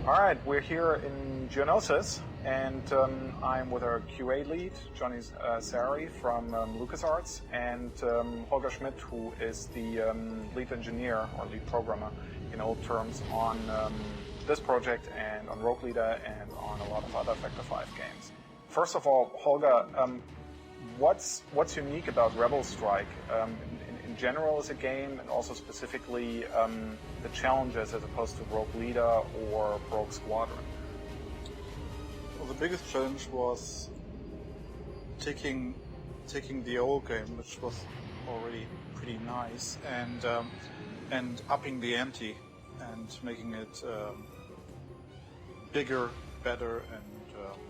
All right, we're here in Genosis, and I'm with our QA lead, Johnny Szary from LucasArts, and Holger Schmidt, who is the lead engineer or lead programmer in old terms on this project and on Rogue Leader and on a lot of other Factor 5 games. First of all, Holger, what's unique about Rebel Strike in general as a game, and also specifically the challenges as opposed to Rogue Leader or Rogue Squadron? Well, the biggest challenge was taking the old game, which was already pretty nice, and upping the ante and making it bigger, better, and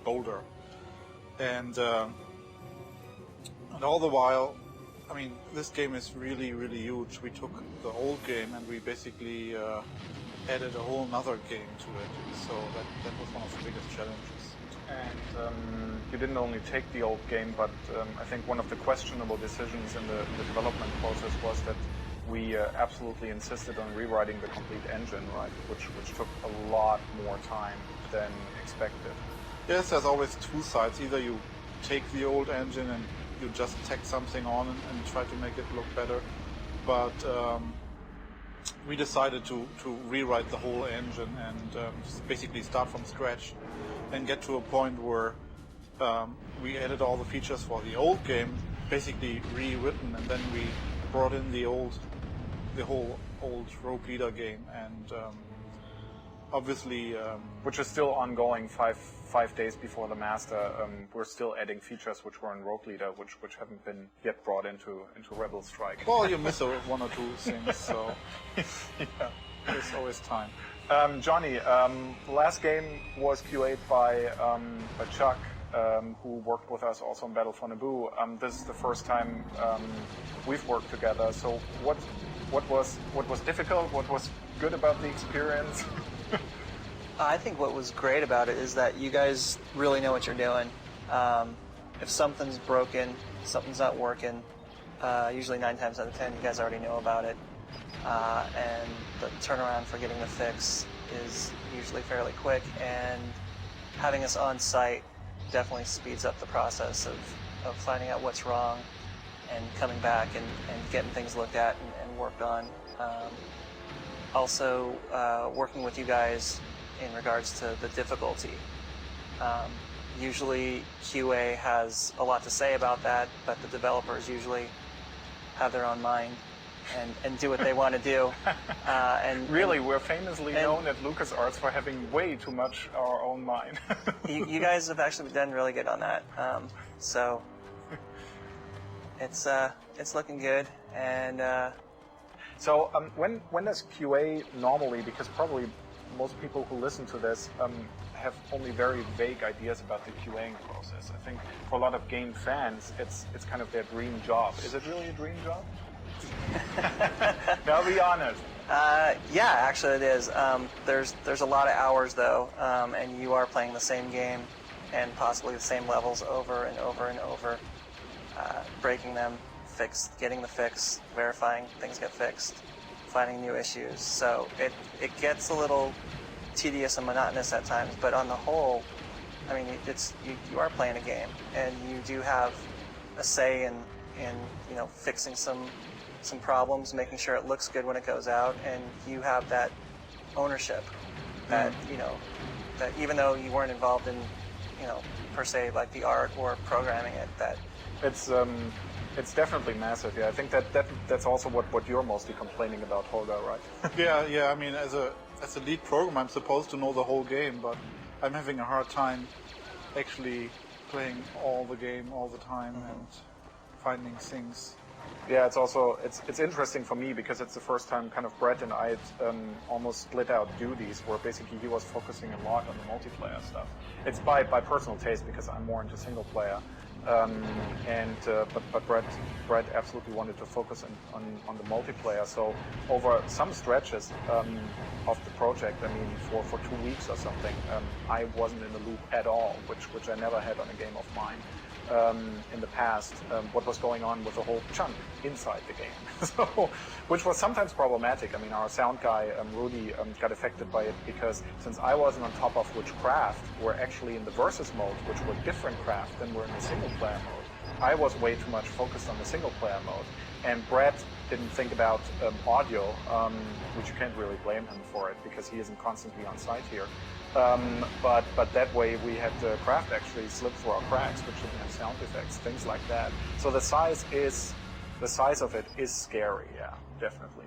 bolder. And all the while, I mean, this game is really, really huge. We took the old game and we basically added a whole other game to it. So that was one of the biggest challenges. And you didn't only take the old game, but I think one of the questionable decisions in the development process was that we absolutely insisted on rewriting the complete engine, right? Which took a lot more time than expected. Yes, there's always two sides. Either you take the old engine and you just tack something on and try to make it look better, but we decided to rewrite the whole engine and basically start from scratch and get to a point where we added all the features for the old game, basically rewritten, and then we brought in the whole old Rogue Leader game, and obviously, which is still ongoing. Five days before the master, we're still adding features which were in Rogue Leader, which haven't been yet brought into Rebel Strike. Well, you miss one or two things, so yeah, there's always time. Johnny, last game was QA'd by Chuck, who worked with us also on Battle for Naboo. This is the first time we've worked together. So what was difficult? What was good about the experience? I think what was great about it is that you guys really know what you're doing. If something's broken, something's not working, usually 9 times out of 10 you guys already know about it. And the turnaround for getting the fix is usually fairly quick, and having us on site definitely speeds up the process of finding out what's wrong and coming back and getting things looked at and worked on. Also, working with you guys in regards to the difficulty. Usually QA has a lot to say about that, but the developers usually have their own mind and do what they want to do. We're famously known at LucasArts for having way too much our own mind. you guys have actually done really good on that. So it's looking good. And so when does QA normally, because probably most people who listen to this have only very vague ideas about the QAing process. I think for a lot of game fans, it's kind of their dream job. Is it really a dream job? Now be honest. Yeah, actually it is. There's a lot of hours though, and you are playing the same game and possibly the same levels over and over and over, breaking them, getting the fix, verifying things get fixed, finding new issues. So it gets a little tedious and monotonous at times, but on the whole, I mean, you are playing a game, and you do have a say in fixing some problems, making sure it looks good when it goes out, and you have that ownership that that even though you weren't involved in per se like the art or programming it, that it's definitely massive. Yeah, I think that's also what you're mostly complaining about, Holger, right? Yeah. I mean, as a lead programmer, I'm supposed to know the whole game, but I'm having a hard time actually playing all the game all the time and finding things. Yeah, it's interesting for me because it's the first time kind of Brett and I had almost split out duties, where basically he was focusing a lot on the multiplayer stuff. It's by personal taste because I'm more into single player. But Brett absolutely wanted to focus on the multiplayer. So over some stretches of the project, I mean, for 2 weeks or something, I wasn't in the loop at all, which I never had on a game of mine in the past. What was going on with a whole chunk inside the game, so which was sometimes problematic. I mean, our sound guy Rudy got affected by it because since I wasn't on top of which craft were actually in the versus mode, which were different craft than were in the single player mode. I was way too much focused on the single player mode, and Brett didn't think about audio, which you can't really blame him for it because he isn't constantly on site here. But that way we had the craft actually slip through our cracks, which didn't have sound effects, things like that. So the size of it is scary, yeah, definitely.